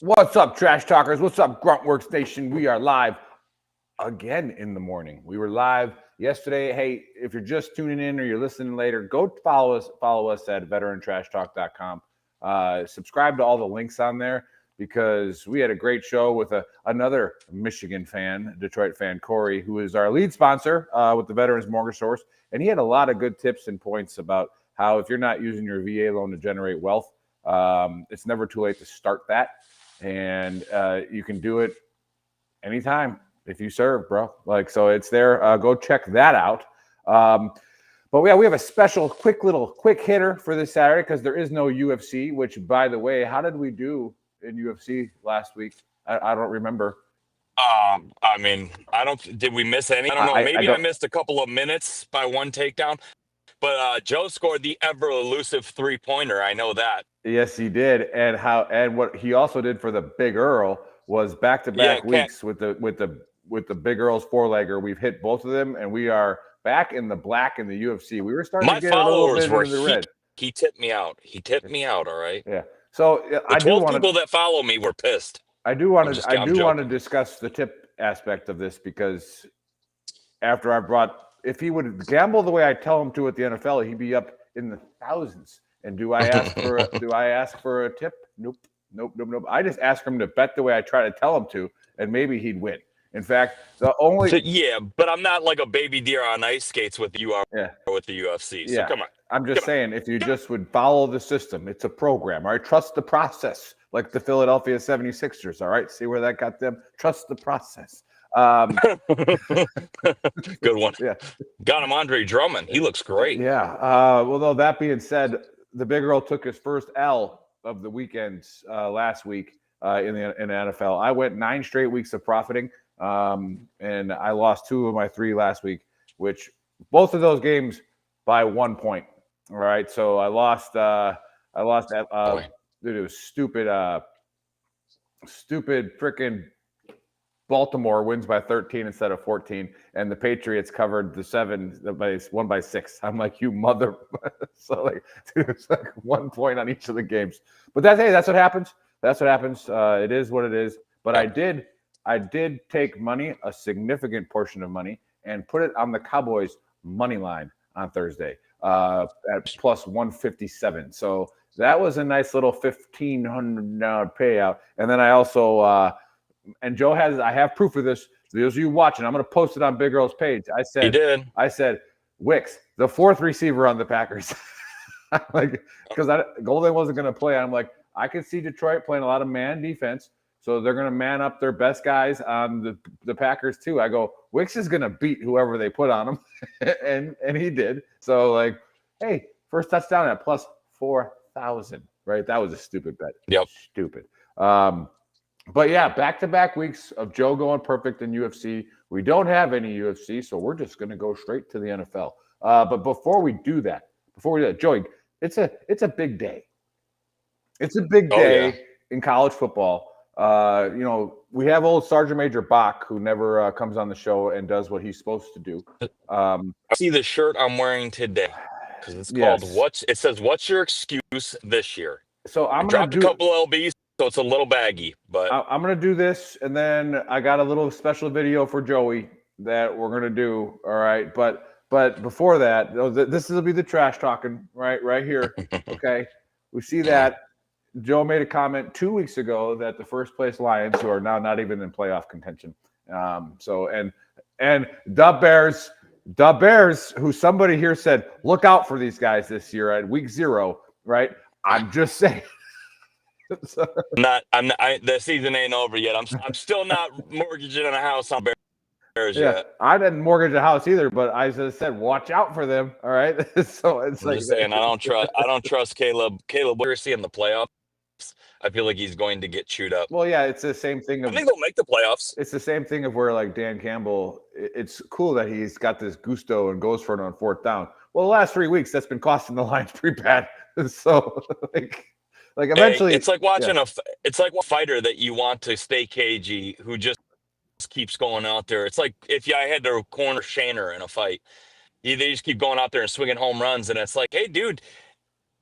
What's up, Trash Talkers? What's up, Gruntworks Nation? We are live again in the morning. We were live yesterday. Hey, if you're just tuning in or you're listening later, go follow us. Follow us at VeteranTrashTalk.com. Subscribe to all the links on there because we had a great show with another Michigan fan, Detroit fan, Corey, who is our lead sponsor with the Veterans Mortgage Source. And he had a lot of good tips and points about how if you're not using your VA loan to generate wealth, it's never too late to start that. And you can do it anytime if you serve, bro. So it's there. Go check that out. But yeah, we have a special quick hitter for this Saturday because there is no UFC, which, by the way, how did we do in UFC last week? I don't remember. Did we miss any? I don't know. Maybe I missed a couple of minutes by one takedown. But Joe scored the ever elusive 3-pointer. I know that. Yes, he did. And what he also did for the Big Earl was back-to-back weeks with the Big Earl's four-legger. We've hit both of them, and we are back in the black in the UFC. We were starting to get a little bit into the red. He tipped me out. All right. Yeah. So the 12 people that follow me were pissed. I do want to discuss the tip aspect of this because if he would gamble the way I tell him to at the NFL, he'd be up in the thousands. And do I ask for a tip? Nope. I just ask him to bet the way I try to tell him to, and maybe he'd win. In fact, but I'm not like a baby deer on ice skates with you are with the UFC. So come on. I'm just saying, if you just would follow the system, it's a program. All right, trust the process, like the Philadelphia 76ers. All right, see where that got them? Trust the process. Good one. Yeah, got him Andre Drummond. He looks great. Yeah. Well, though that being said, the Big Earl took his first L of the weekends last week in the NFL. I went 9 straight weeks of profiting, and I lost 2 of my 3 last week, which both of those games by 1 point. All right, so I lost. Dude, it was stupid freaking. Baltimore wins by 13 instead of 14, and the Patriots covered the 7 won by 6. I'm like, you mother. So dude, it's 1 point on each of the games. But that's what happens. That's what happens. It is what it is. But I did take money, a significant portion of money, and put it on the Cowboys money line on Thursday at plus 157. So that was a nice little $1,500 payout. And then I also and Joe I have proof of this. For those of you watching, I'm going to post it on Big Earl's page. I said, Wicks, the 4th receiver on the Packers. Because Golden wasn't going to play. I'm like, I can see Detroit playing a lot of man defense. So they're going to man up their best guys on the Packers too. I go, Wicks is going to beat whoever they put on him. and he did. So hey, first touchdown at plus 4,000, right? That was a stupid bet. Yep. Stupid. But yeah, back-to-back weeks of Joe going perfect in UFC. We don't have any UFC, so we're just going to go straight to the NFL. But before we do that, Joey, it's a big day. It's a big day in college football. We have old Sergeant Major Bach, who never comes on the show and does what he's supposed to do. I see the shirt I'm wearing today because it's called It says, "What's your excuse this year?" So I'm dropped a couple LBs. So it's a little baggy, but I'm going to do this, and then I got a little special video for Joey that we're going to do. All right, but before that, this will be the trash talking right here. Okay, we see that Joe made a comment 2 weeks ago that the first place Lions, who are now not even in playoff contention, and the Bears, who somebody here said look out for these guys this year at week 0, right? I'm just saying. The season ain't over yet. I'm still not mortgaging a house on Bears yet. I didn't mortgage a house either, but I just said watch out for them. All right. So it's I'm just saying I don't trust Caleb. Caleb, we're seeing the playoffs. I feel like he's going to get chewed up. Well, yeah, it's the same thing. I think they'll make the playoffs. It's the same thing of where Dan Campbell. It's cool that he's got this gusto and goes for it on 4th down. Well, the last 3 weeks that's been costing the Lions pretty bad. So eventually, it's like watching it's like a fighter that you want to stay cagey who just keeps going out there. It's like if I had to corner Shaner in a fight, they just keep going out there and swinging home runs, and it's like, hey, dude,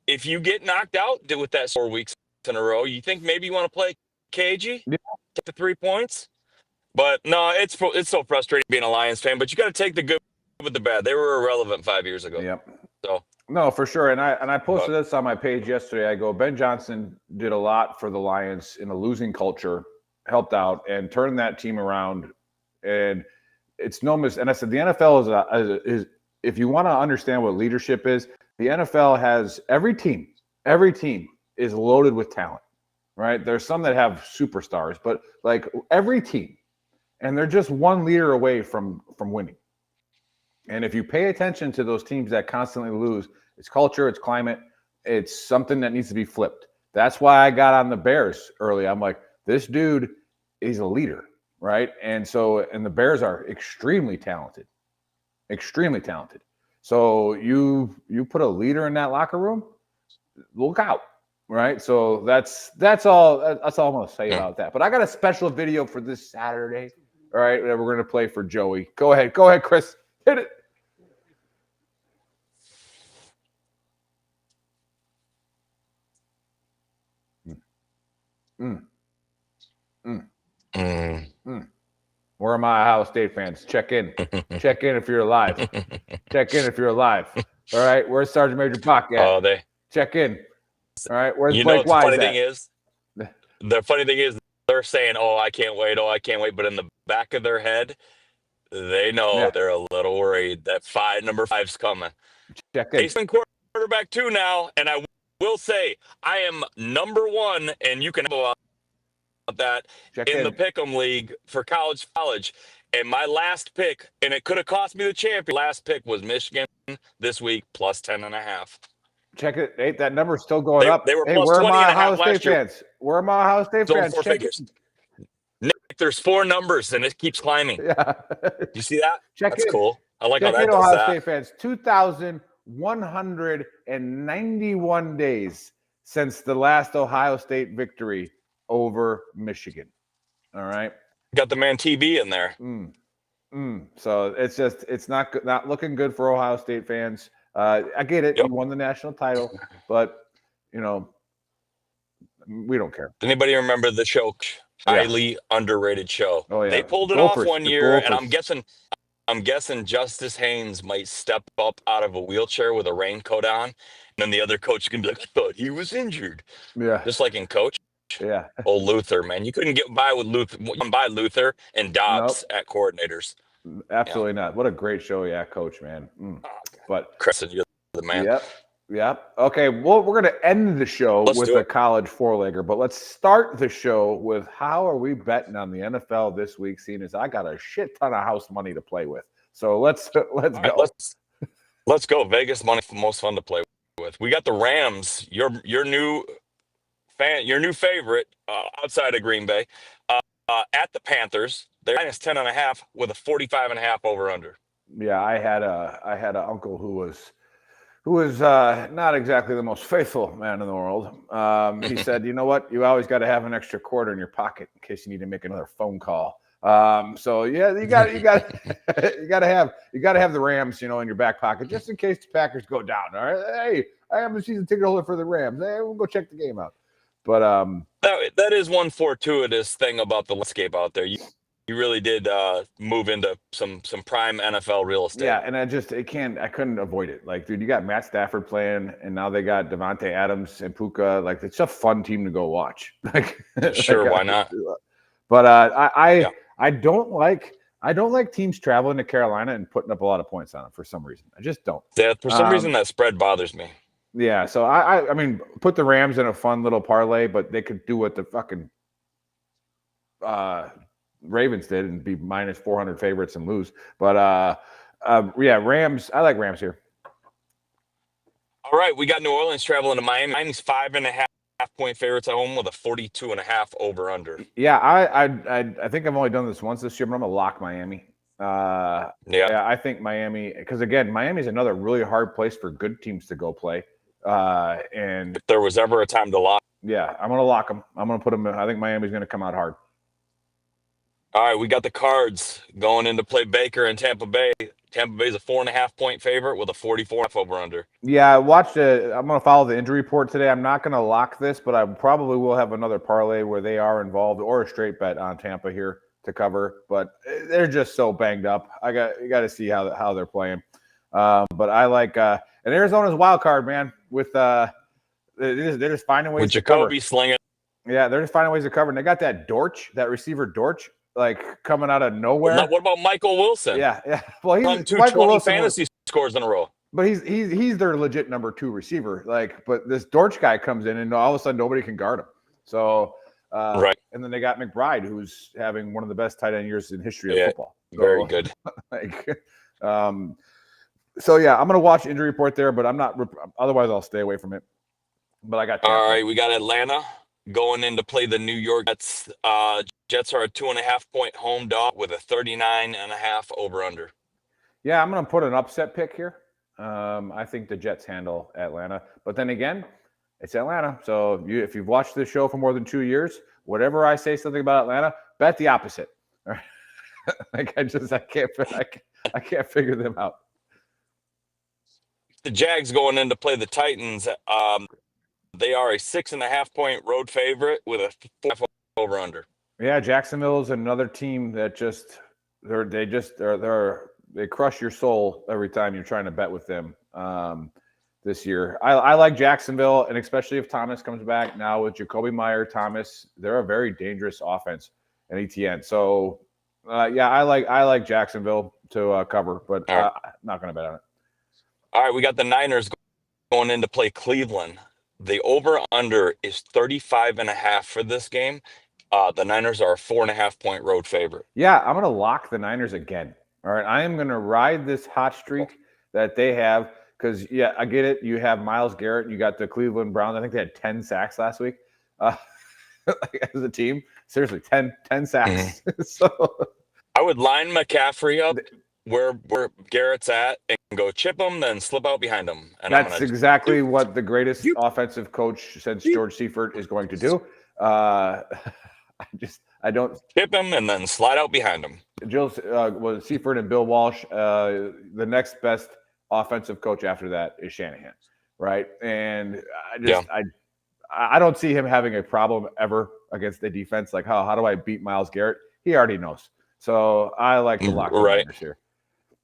if you get knocked out with that 4 weeks in a row, you think maybe you want to play cagey, Yeah. take the 3 points. But no, it's so frustrating being a Lions fan. But you got to take the good with the bad. They were irrelevant 5 years ago. Yep. So no, for sure. And I posted this on my page yesterday. I go, Ben Johnson did a lot for the Lions in a losing culture, helped out and turned that team around. And it's no mis. And I said the NFL is if you want to understand what leadership is, the NFL has every team is loaded with talent, right? There's some that have superstars, but like every team, and they're just one leader away from winning. And if you pay attention to those teams that constantly lose, it's culture, it's climate, it's something that needs to be flipped. That's why I got on the Bears early. I'm like, this dude is a leader, right? And the Bears are extremely talented. So you put a leader in that locker room, look out, right? So that's all I'm going to say about that. But I got a special video for this Saturday, all right, that we're going to play for Joey. Go ahead, Chris. Hit it. Where are my Ohio State fans? Check in. Check in if you're alive. Check in if you're alive. All right. Where's Sergeant Major Bach at? Oh, check in. All right. Where's you Blake know, Wise the funny thing is, they're saying, "Oh, I can't wait. Oh, I can't wait." But in the back of their head, they know they're a little worried that number 5's coming. Check in. He's been quarterback 2 now, and I will say I am number 1, and you can have about that in the Pick'em League for college. And my last pick, and it could have cost me the champion. Last pick was Michigan this week plus 10.5. Check it. Hey, that number's still going up. They were hey, plus where are 20 my and a Ohio half State last year. fans? Where are my Ohio State fans? Four figures. Nick, there's 4 numbers and it keeps climbing. Yeah. You see that? That's cool. I like Check how that in, does Ohio that. State fans. 2,191 days since the last Ohio State victory over Michigan. All right. Got the man TB in there. So it's not looking good for Ohio State fans. I get it. Yep. You won the national title, but we don't care. Anybody remember the show? Highly underrated show. Oh yeah. They pulled it off one year, and I'm guessing Justice Haynes might step up out of a wheelchair with a raincoat on, and then the other coach can be like, "I thought he was injured." Yeah. Just like in Coach. Yeah. Old Luther, man. You couldn't get by with Luther and Dobbs at coordinators. Absolutely not. What a great show. Yeah, Coach, man. But Chris, you're the man. Yep. Okay, well, we're going to end the show with a college four-legger, but let's start the show with how are we betting on the NFL this week, seeing as I got a shit ton of house money to play with. So let's go. Let's go. Vegas money, most fun to play with. We got the Rams, your new favorite outside of Green Bay, at the Panthers. They're minus 10.5 with a 45.5 over under. Yeah, I had an uncle who was not exactly the most faithful man in the world. He said, "You know what? You always got to have an extra quarter in your pocket in case you need to make another phone call." So yeah, you got to have the Rams, in your back pocket just in case the Packers go down. All right, hey, I have a season ticket holder for the Rams. Hey, we'll go check the game out. But that is one fortuitous thing about the landscape out there. You really did move into some prime NFL real estate. Yeah, and I couldn't avoid it. Like, dude, you got Matt Stafford playing, and now they got Devontae Adams and Puka. Like, it's a fun team to go watch. Like, sure, why not? But I don't like teams traveling to Carolina and putting up a lot of points on them for some reason. I just don't. Yeah, for some reason that spread bothers me. Yeah, so I mean, put the Rams in a fun little parlay, but they could do what the fucking Ravens did and be minus 400 favorites and lose. But Rams. I like Rams here. All right, we got New Orleans traveling to Miami. Miami's 5.5 point favorites at home with a 42.5 over under. Yeah, I think I've only done this once this year, but I'm gonna lock Miami. Yeah, I think Miami, because again, Miami's another really hard place for good teams to go play. And if there was ever a time to lock, yeah, I'm gonna lock them. I'm gonna put them. I think Miami's gonna come out hard. All right, we got the Cards going in to play Baker in Tampa Bay. Tampa Bay's a 4.5-point favorite with a 44 over under. Yeah, I watched it. I'm going to follow the injury report today. I'm not going to lock this, but I probably will have another parlay where they are involved or a straight bet on Tampa here to cover. But they're just so banged up. You got to see how they're playing. But I like and Arizona's wild card, man. With they're just finding ways With to cover. Jacoby slinging. Yeah, they're just finding ways to cover. And they got that receiver Dortch, like coming out of nowhere. What about Michael Wilson? Yeah. Well, he's Michael 20 Wilson fantasy scores in a row. But he's their legit number 2 receiver. But this Dortch guy comes in and all of a sudden nobody can guard him. So right. And then they got McBride, who's having one of the best tight end years in history of football. So, very good. So yeah, I'm gonna watch injury report there, but I'm not. Otherwise, I'll stay away from it. But I got Tampa. All right, we got Atlanta going in to play the New York Jets. Jets are a 2.5-point home dog with a 39.5 over under. Yeah, I'm gonna put an upset pick here. I think the Jets handle Atlanta, but then again, it's Atlanta. So if you've watched this show for more than 2 years, whatever I say something about Atlanta, bet the opposite. All right? I can't figure them out. The Jags going in to play the Titans. They are a 6.5-point road favorite with a 4 over under. Yeah, Jacksonville is another team that they crush your soul every time you're trying to bet with them this year. I like Jacksonville, and especially if Thomas comes back now with Jacoby Meyer, Thomas, they're a very dangerous offense and ETN. So yeah, I like Jacksonville to cover, but I'm not going to bet on it. All right, we got the Niners going in to play Cleveland. The over-under is 35.5 for this game. The Niners are a 4.5-point road favorite. Yeah, I'm going to lock the Niners again. All right, I am going to ride this hot streak that they have because, yeah, I get it. You have Myles Garrett. You got the Cleveland Browns. I think they had 10 sacks last week as a team. Seriously, 10 sacks. Mm-hmm. So I would line McCaffrey up where Garrett's at and go chip him, then slip out behind him. And that's exactly what the greatest offensive coach since George Seifert is going to do. I don't chip him and then slide out behind him. Was Seifert and Bill Walsh. The next best offensive coach after that is Shanahan, right? And I don't see him having a problem ever against the defense. Like how do I beat Myles Garrett? He already knows. So I like to lock the Niners here.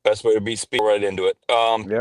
Best way to beat speed right into it.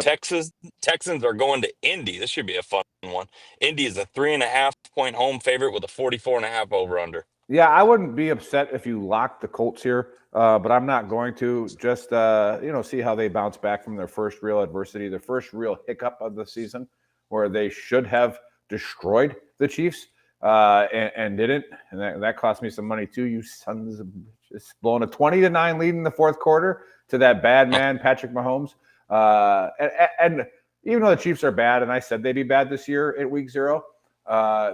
Texans are going to Indy. This should be a fun one. Indy is a 3.5-point home favorite with a 44.5 over under. Yeah, I wouldn't be upset if you locked the Colts here, but I'm not going to. Just see how they bounce back from their first real adversity, their first real hiccup of the season, where they should have destroyed the Chiefs and didn't, and that cost me some money too. You sons of bitches, blowing a 20-9 lead in the fourth quarter to that bad man Patrick Mahomes, and even though the Chiefs are bad, and I said they'd be bad this year at week 0,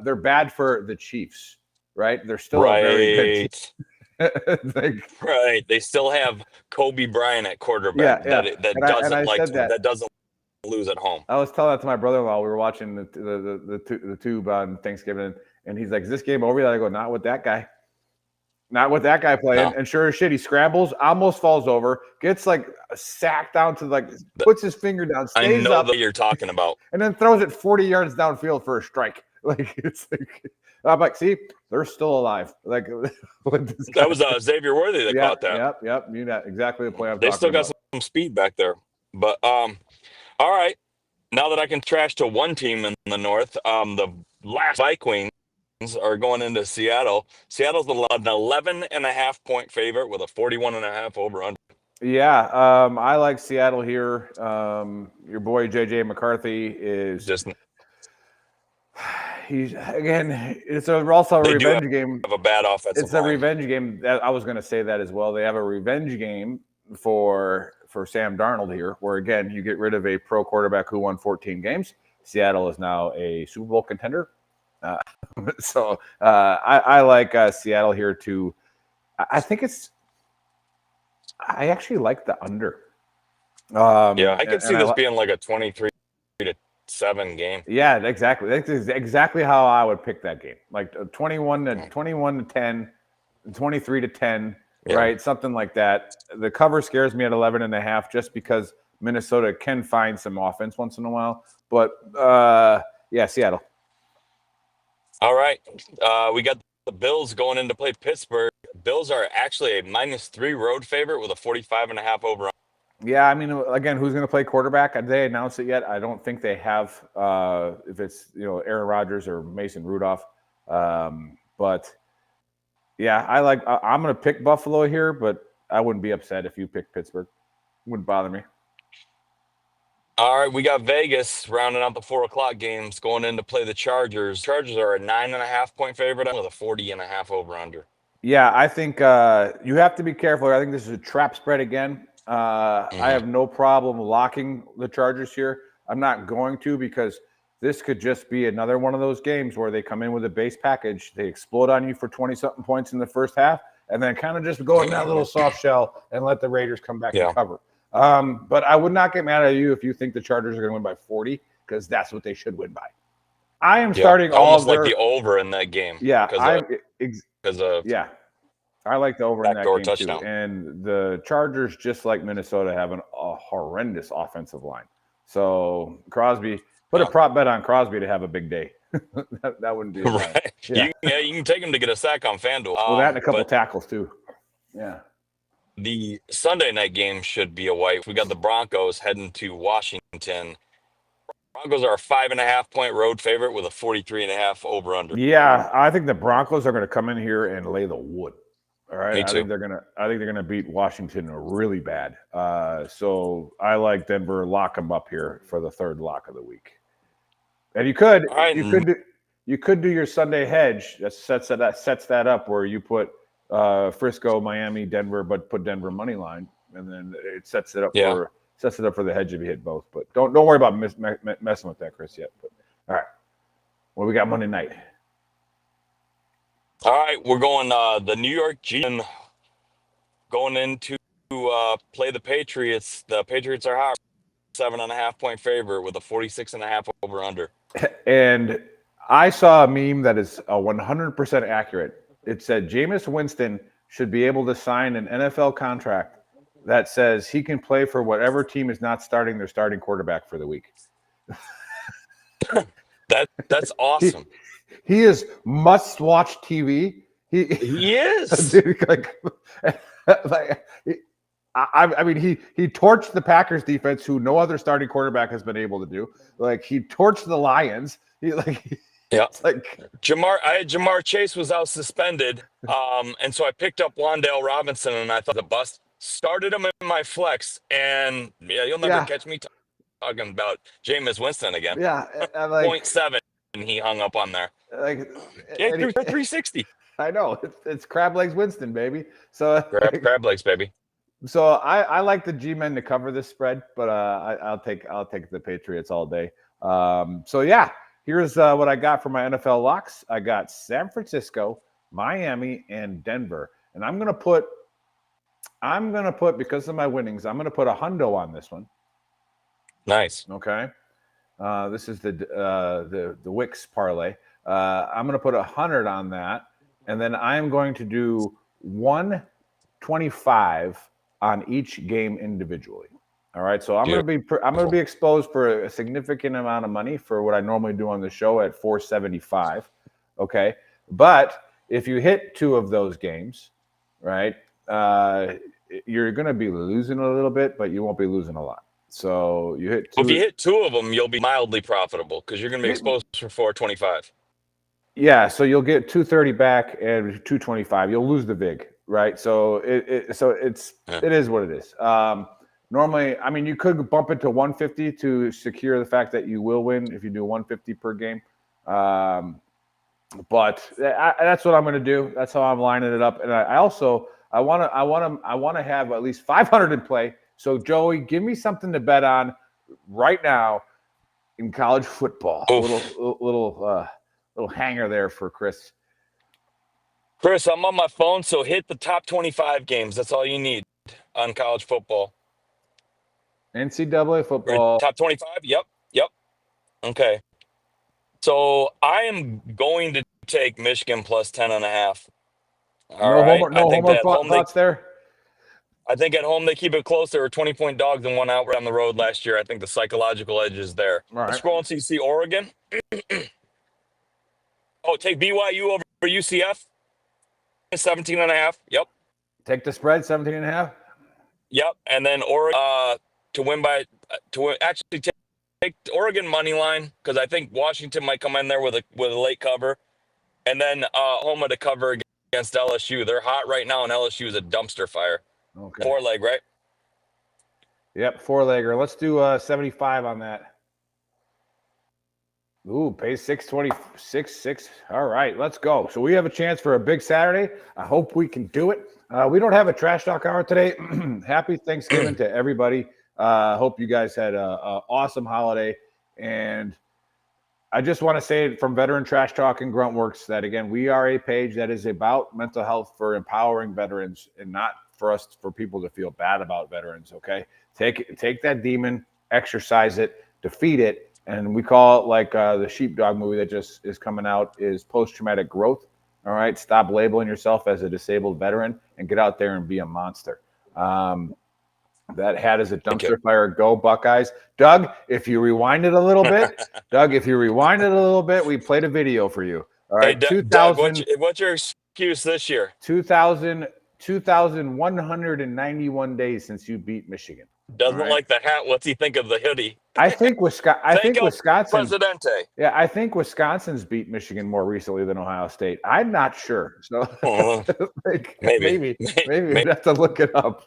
they're bad for the Chiefs. Right, they're still a very good team. Right, they still have Kobe Bryant at quarterback. That doesn't lose at home. I was telling that to my brother-in-law. We were watching the tube on Thanksgiving, and he's like, "Is this game over?" I go, "Not with that guy. Not with that guy playing." No. And sure as shit, he scrambles, almost falls over, gets like sacked down to puts his finger down, stays I know up. That you're talking about, and then throws it 40 yards downfield for a strike. I'm like, see, they're still alive. Like that was Xavier Worthy that caught that. Yep. You got exactly the play I'm talking about. They still got some speed back there. But all right. Now that I can trash to one team in the North, the last Vikings are going into Seattle. Seattle's an 11.5-point favorite with a 41.5 over under. Yeah, I like Seattle here. Your boy JJ McCarthy is just. It's also a revenge game. Have a bad offensive It's a revenge game. I was going to say that as well. They have a revenge game for Sam Darnold here, where again you get rid of a pro quarterback who won 14 games. Seattle is now a Super Bowl contender, so I like Seattle here too. I actually like the under. I could see this being like a 23-7 game. Yeah, exactly. That's exactly how I would pick that game. Like 21 to 10, 23 to 10. right? Something like that. The cover scares me at 11.5 just because Minnesota can find some offense once in a while. But yeah, Seattle. All right. We got the Bills going in to play Pittsburgh. Bills are actually a -3 road favorite with a 45.5 over. Yeah, I mean, again, who's going to play quarterback? Have they announced it yet? I don't think they have. If it's Aaron Rodgers or Mason Rudolph, but yeah, I'm going to pick Buffalo here, but I wouldn't be upset if you picked Pittsburgh. It wouldn't bother me. All right, we got Vegas rounding out the 4:00 games going in to play the Chargers. Chargers are a 9.5-point favorite with a 40.5 over under. Yeah, I think you have to be careful. I think this is a trap spread again. I have no problem locking the Chargers here. I'm not going to because this could just be another one of those games where they come in with a base package. They explode on you for 20-something points in the first half, and then kind of just go in that little soft shell and let the Raiders come back and cover. But I would not get mad at you if you think the Chargers are going to win by 40 because that's what they should win by. I am starting almost like the over in that game. Yeah, because of I like the over in that game touchdown. too. And the Chargers, just like Minnesota, have a horrendous offensive line. So Crosby, put a prop bet on Crosby to have a big day. that wouldn't be right. Yeah. You can take him to get a sack on FanDuel. Well, that and a couple tackles too. Yeah. The Sunday night game should be a white. We got the Broncos heading to Washington. Broncos are a 5.5-point road favorite with a 43.5 over under. Yeah, I think the Broncos are going to come in here and lay the wood. All right, Me too. I think they're gonna beat Washington really bad. So I like Denver. Lock them up here for the third lock of the week. And you could do your Sunday hedge that sets that up where you put Frisco, Miami, Denver, but put Denver money line, and then it sets it up for the hedge if you hit both. But don't worry about messing with that, Chris, yet. But all right, well, we got Monday night. All right, we're going the New York Jets going into play the Patriots. The Patriots are high, 7.5-point favorite with a 46.5 over under. And I saw a meme that is 100% accurate. It said Jameis Winston should be able to sign an NFL contract that says he can play for whatever team is not starting their starting quarterback for the week. That's awesome. He is must-watch TV. He is. Dude, I mean, he torched the Packers defense, who no other starting quarterback has been able to do. Like, he torched the Lions. Jamar Chase was out suspended, and so I picked up Wan'Dale Robinson, and I thought the bust. Started him in my flex, and you'll never catch me talking about Jameis Winston again. Yeah, 0.7, and he hung up on there. Threw 360. I know it's crab legs Winston, baby. So crab legs, baby. So I like the G-men to cover this spread, but I'll take the Patriots all day. So yeah, here's what I got for my NFL locks. I got San Francisco, Miami, and Denver, and I'm gonna put because of my winnings, I'm gonna put a hundo on this one. Nice. Okay. This is the Wix parlay. I'm going to put 100 on that, and then I am going to do 125 on each game individually. All right, so I'm going to be exposed for a significant amount of money for what I normally do on the show at 475. Okay, but if you hit two of those games, right, you're going to be losing a little bit, but you won't be losing a lot. So you hit two. If you hit two of them, you'll be mildly profitable because you're going to be exposed for 425. Yeah, so you'll get 230 back and 225. You'll lose the vig, right? So it is what it is. Normally, I mean, you could bump it to 150 to secure the fact that you will win if you do 150 per game. But that's what I'm going to do. That's how I'm lining it up. And I want to have at least 500 in play. So, Joey, give me something to bet on right now in college football. A little hanger there for Chris. Chris, I'm on my phone, so hit the top 25 games. That's all you need on college football. NCAA football. Top 25? Yep. Okay. So I am going to take Michigan plus 10.5 All right. No homer thoughts there. I think at home they keep it close. They were 20-point dogs and one out on the road last year. I think the psychological edge is there. All right. Scroll until you see Oregon. Oh, take BYU over UCF. 17.5. Yep. Take the spread, 17.5. Yep. And then Oregon actually take Oregon money line because I think Washington might come in there with a late cover. And then Homa to cover against LSU. They're hot right now, and LSU is a dumpster fire. Okay. 4-leg, right? Yep, 4-legger. Let's do 75 on that. Ooh, pays 626. All right, let's go. So we have a chance for a big Saturday. I hope we can do it. We don't have a trash talk hour today. Happy Thanksgiving to everybody. Hope you guys had a awesome holiday. And I just want to say from Veteran Trash Talk and Gruntworks that, again, we are a page that is about mental health for empowering veterans and not for people to feel bad about veterans, okay? Take that demon, exercise it, defeat it, and we call it like the Sheepdog movie that just is coming out is post-traumatic growth, all right? Stop labeling yourself as a disabled veteran and get out there and be a monster. That hat is a dumpster fire. Go Buckeyes. Doug, if you rewind it a little bit, we played a video for you. All right, hey, Doug, what's your excuse this year? 2,191 days since you beat Michigan. Doesn't like the hat. What's he think of the hoodie? I think Wisconsin. Presidente. Yeah, I think Wisconsin's beat Michigan more recently than Ohio State. I'm not sure. So maybe we'd have to look it up.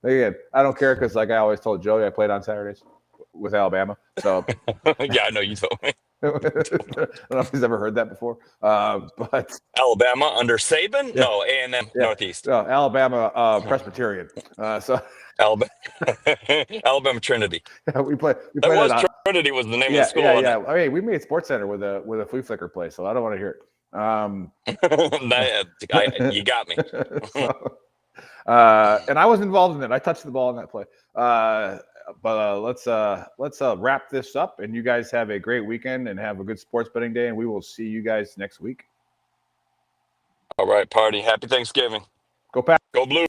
Again, I don't care because, like I always told Joey, I played on Saturdays with Alabama. So yeah, I know you told me. I don't know if he's ever heard that before. But Alabama under Saban? Yeah. No, A&M Northeast. No, Alabama Presbyterian. So Alabama Trinity. we played. Trinity was the name of the school. Yeah. I mean, we made Sports Center with a flea flicker play, so I don't want to hear it. You got me. And I was involved in it. I touched the ball in that play. But let's wrap this up, and you guys have a great weekend and have a good sports betting day, and we will see you guys next week. All right, party. Happy Thanksgiving. Go Pack. Go Blue.